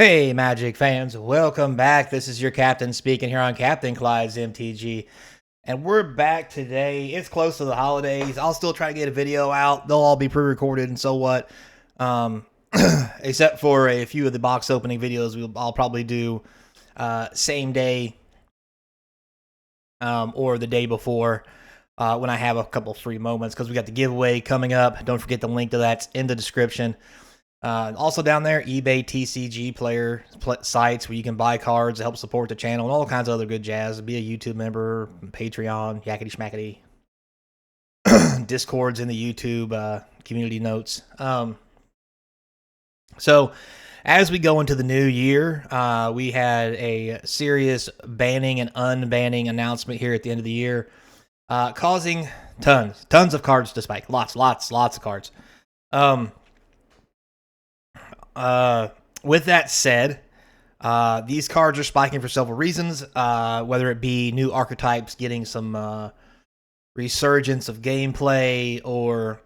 Hey, Magic fans, welcome back. This is your captain speaking here on CapnclydesMTG. And we're back today. It's close to the holidays. I'll still try to get a video out. They'll all be pre-recorded and so what. Except for a few of the box opening videos, I'll probably do same day or the day before when I have a couple free moments, because we got the giveaway coming up. Don't forget the link to that's in the description. Also down there, eBay TCG player sites where you can buy cards to help support the channel and all kinds of other good jazz. Be a YouTube member, Patreon, yakety schmackety. Discords in the YouTube community notes. So as we go into the new year, we had a serious banning and unbanning announcement here at the end of the year, causing tons of cards to spike. Lots of cards. With that said, these cards are spiking for several reasons, whether it be new archetypes getting some resurgence of gameplay or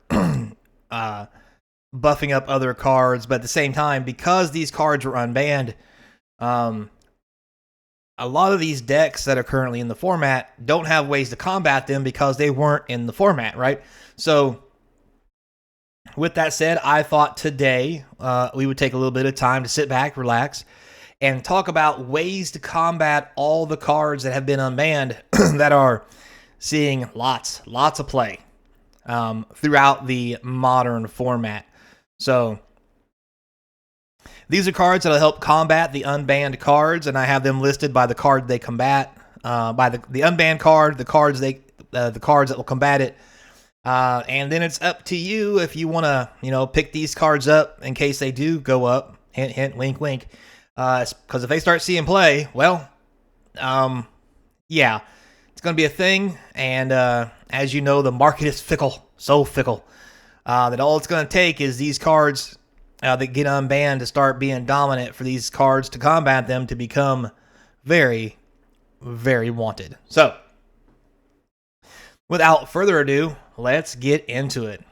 buffing up other cards, but at the same time, because these cards were unbanned, a lot of these decks that are currently in the format don't have ways to combat them because they weren't in the format, right? So with that said, I thought today we would take a little bit of time to sit back, relax, and talk about ways to combat all the cards that have been unbanned that are seeing lots of play throughout the modern format. So these are cards that will help combat the unbanned cards, and I have them listed by the card they combat, by the unbanned card, the cards that will combat it. And then it's up to you if you want to, pick these cards up in case they do go up. Hint, hint, wink, wink. Because if they start seeing play, well, yeah, it's going to be a thing. And as you know, the market is fickle, so fickle, that all it's going to take is these cards that get unbanned to start being dominant for these cards to combat them to become very, very wanted. So, without further ado, let's get into it.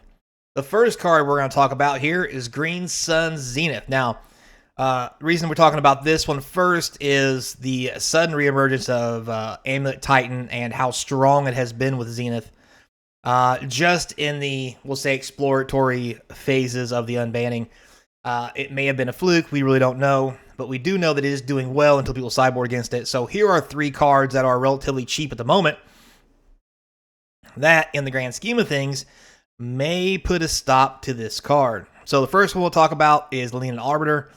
The first card we're going to talk about here is Green Sun Zenith. Now, the reason we're talking about this one first is the sudden reemergence of Amulet Titan and how strong it has been with Zenith. Just in the, we'll say, exploratory phases of the unbanning. It may have been a fluke, we really don't know, but we do know that it is doing well until people sideboard against it. So here are 3 cards that are relatively cheap at the moment that, in the grand scheme of things, may put a stop to this card. So the first one we'll talk about is Leaning Arbiter.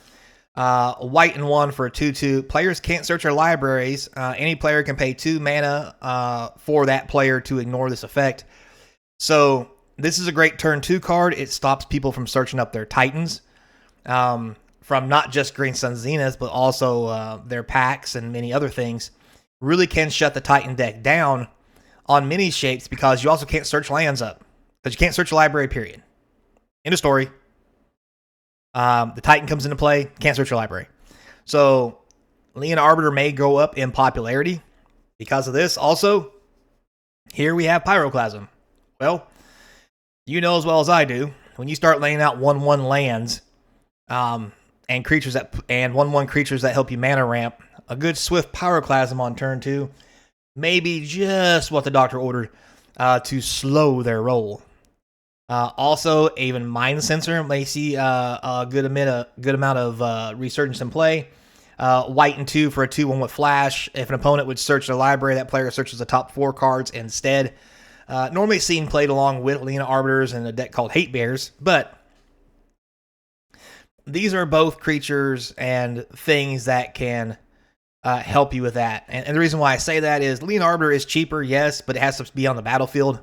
White and 1 for a 2/2. Players can't search their libraries. Any player can pay 2 mana for that player to ignore this effect. So this is a great turn 2 card. It stops people from searching up their Titans. From not just Green Sun Zenith, but also their packs and many other things. Really can shut the Titan deck down on many shapes, because you also can't search lands up. Because you can't search a library, period. End of story. The Titan comes into play, can't search your library. So, Leaning Arbiter may go up in popularity because of this. Also, here we have Pyroclasm. Well, you know as well as I do, when you start laying out 1/1 lands and creatures that 1/1 creatures that help you mana ramp, a good swift Pyroclasm on turn 2 maybe just what the doctor ordered to slow their roll. Also, even Mind Sensor may see a good amount of resurgence in play. White and 2 for a 2/1 with flash. If an opponent would search their library, that player searches the top 4 cards instead. Normally seen played along with Leaning Arbiters in a deck called Hate Bears, but these are both creatures and things that can help you with that. And the reason why I say that is Leaning Arbiter is cheaper, yes, but it has to be on the battlefield.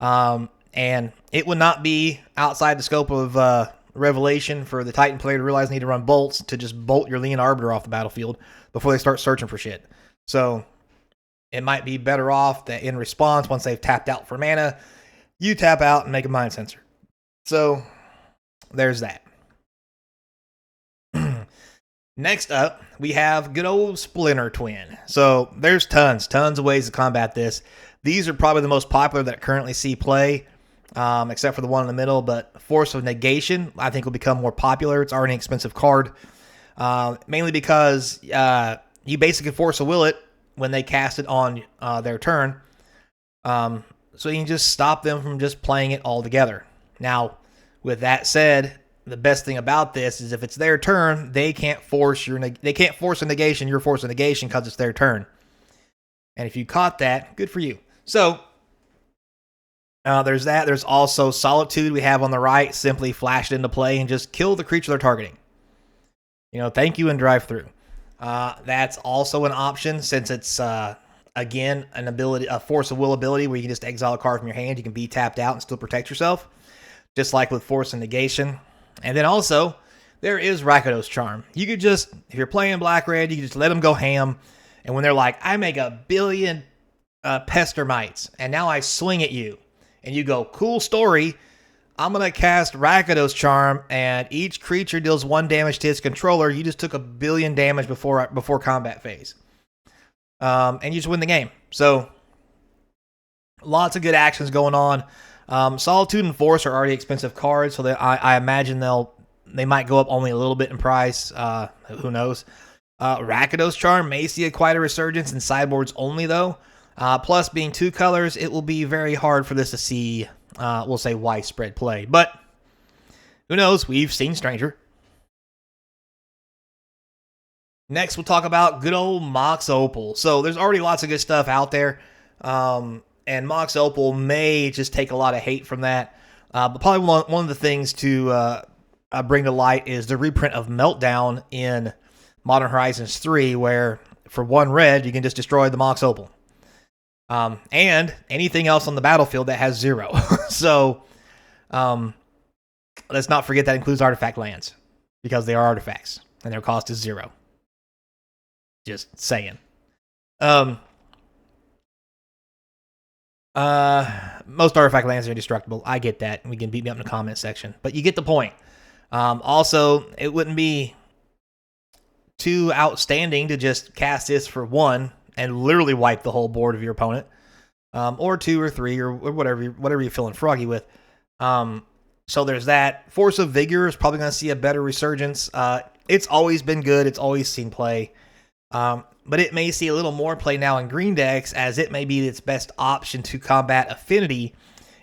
And it would not be outside the scope of revelation for the Titan player to realize they need to run bolts to just bolt your Leaning Arbiter off the battlefield before they start searching for shit. So it might be better off that in response, once they've tapped out for mana, you tap out and make a Mind Sensor. So there's that. Next up, we have good old Splinter Twin. So there's tons of ways to combat this. These are probably the most popular that currently see play, except for the one in the middle. But Force of Negation, I think, will become more popular. It's already an expensive card. mainly because you basically force a will it when they cast it on their turn. So you can just stop them from just playing it all together. Now, with that said, the best thing about this is if it's their turn, they can't force a negation. You're forcing a negation because it's their turn. And if you caught that, good for you. So there's that. There's also Solitude we have on the right. Simply flash it into play and just kill the creature they're targeting. Thank you and drive through. That's also an option since it's again a force of will ability where you can just exile a card from your hand. You can be tapped out and still protect yourself, just like with force and negation. And then also there is Rakdos Charm. You could just, if you're playing black-red, you can just let them go ham. And when they're like, I make 1 billion Pester Mites, and now I swing at you, and you go, cool story, I'm going to cast Rakdos Charm, and each creature deals 1 damage to its controller. You just took 1 billion damage before combat phase. And you just win the game. So, lots of good actions going on. Solitude and Force are already expensive cards, so I imagine they might go up only a little bit in price. Who knows? Rakdos Charm may see quite a resurgence in sideboards only, though. Plus, being 2 colors, it will be very hard for this to see, we'll say, widespread play. But who knows? We've seen Stranger. Next, we'll talk about good old Mox Opal. So there's already lots of good stuff out there. And Mox Opal may just take a lot of hate from that. But probably one of the things to bring to light is the reprint of Meltdown in Modern Horizons 3, where for 1 red, you can just destroy the Mox Opal. And anything else on the battlefield that has 0. So, let's not forget that includes artifact lands, because they are artifacts, and their cost is 0. Just saying. Most artifact lands are indestructible. I get that, and we can beat me up in the comment section. But you get the point. Also, it wouldn't be too outstanding to just cast this for 1 and literally wipe the whole board of your opponent, or 2 or 3 or whatever you're feeling froggy with. So there's that. Force of Vigor is probably going to see a better resurgence. It's always been good. It's always seen play. But it may see a little more play now in green decks, as it may be its best option to combat Affinity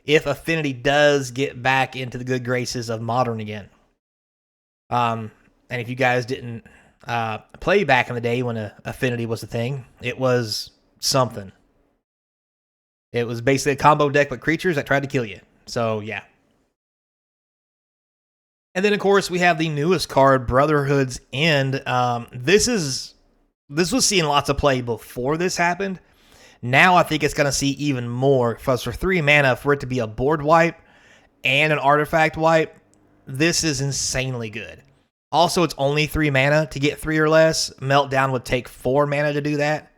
if Affinity does get back into the good graces of Modern again. And if you guys didn't play back in the day when Affinity was a thing, it was something. It was basically a combo deck with creatures that tried to kill you. So, yeah. And then, of course, we have the newest card, Brotherhood's End. This was seeing lots of play before this happened. Now I think it's going to see even more. Because for 3 mana, for it to be a board wipe and an artifact wipe, this is insanely good. Also, it's only 3 mana to get 3 or less. Meltdown would take 4 mana to do that.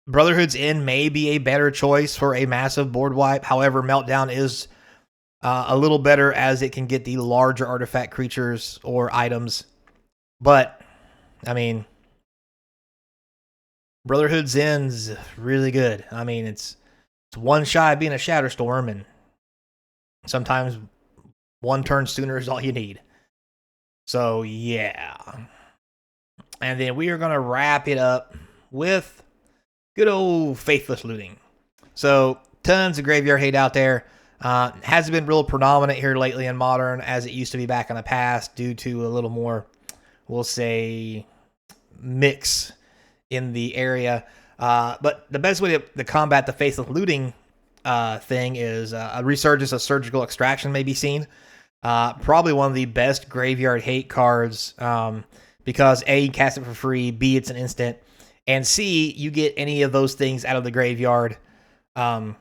Brotherhood's End may be a better choice for a massive board wipe. However, Meltdown is a little better as it can get the larger artifact creatures or items. But, I mean, Brotherhood's End's really good. I mean, it's 1 shy of being a Shatterstorm, and sometimes 1 turn sooner is all you need. So, yeah. And then we are going to wrap it up with good old Faithless Looting. So, tons of graveyard hate out there. Hasn't been real predominant here lately in Modern as it used to be back in the past due to a little more, we'll say, mix in the area. But the best way to combat the Faithless Looting thing is a resurgence of Surgical Extraction may be seen. Probably one of the best graveyard hate cards because A, you cast it for free, B, it's an instant, and C, you get any of those things out of the graveyard, their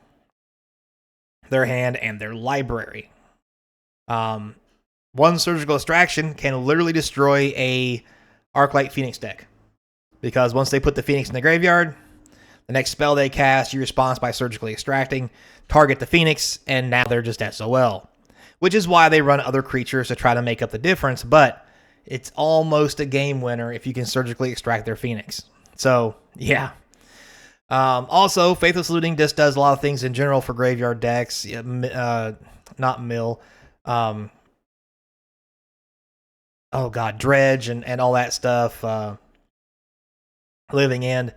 hand, and their library. 1 Surgical Extraction can literally destroy a Arclight Phoenix deck. Because once they put the Phoenix in the graveyard, the next spell they cast, you respond by surgically extracting, target the Phoenix, and now they're just SOL. Which is why they run other creatures to try to make up the difference, but it's almost a game winner if you can surgically extract their Phoenix. So, yeah. Also, Faithless Looting just does a lot of things in general for graveyard decks. Not mill. oh god, dredge and all that stuff. Living End.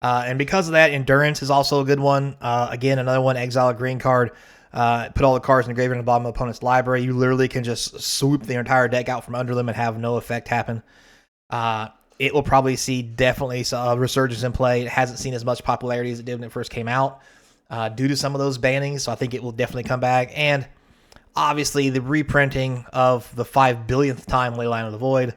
And because of that, Endurance is also a good one. Again, another one, exile a green card. Put all the cards in the graveyard in the bottom of the opponent's library. You literally can just swoop the entire deck out from under them and have no effect happen. It will probably see definitely a resurgence in play. It hasn't seen as much popularity as it did when it first came out due to some of those bannings, so I think it will definitely come back. And obviously, the reprinting of the 5 billionth time Leyline of the Void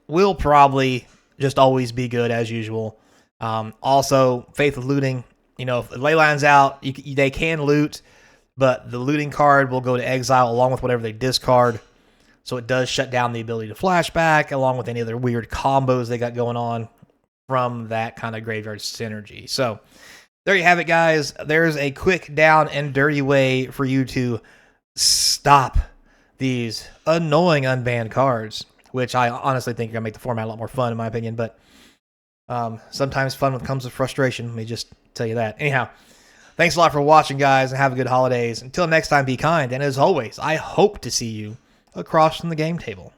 will probably just always be good as usual. Also, Faith of Looting. You know, if Leyline's out, they can loot, but the looting card will go to exile along with whatever they discard. So it does shut down the ability to flashback, along with any other weird combos they got going on from that kind of graveyard synergy. So there you have it, guys. There's a quick, down, and dirty way for you to stop these annoying unbanned cards, which I honestly think are going to make the format a lot more fun, in my opinion. But sometimes fun comes with frustration. Let me just tell you that. Anyhow, thanks a lot for watching, guys, and have a good holidays. Until next time, be kind. And as always, I hope to see you across from the game table.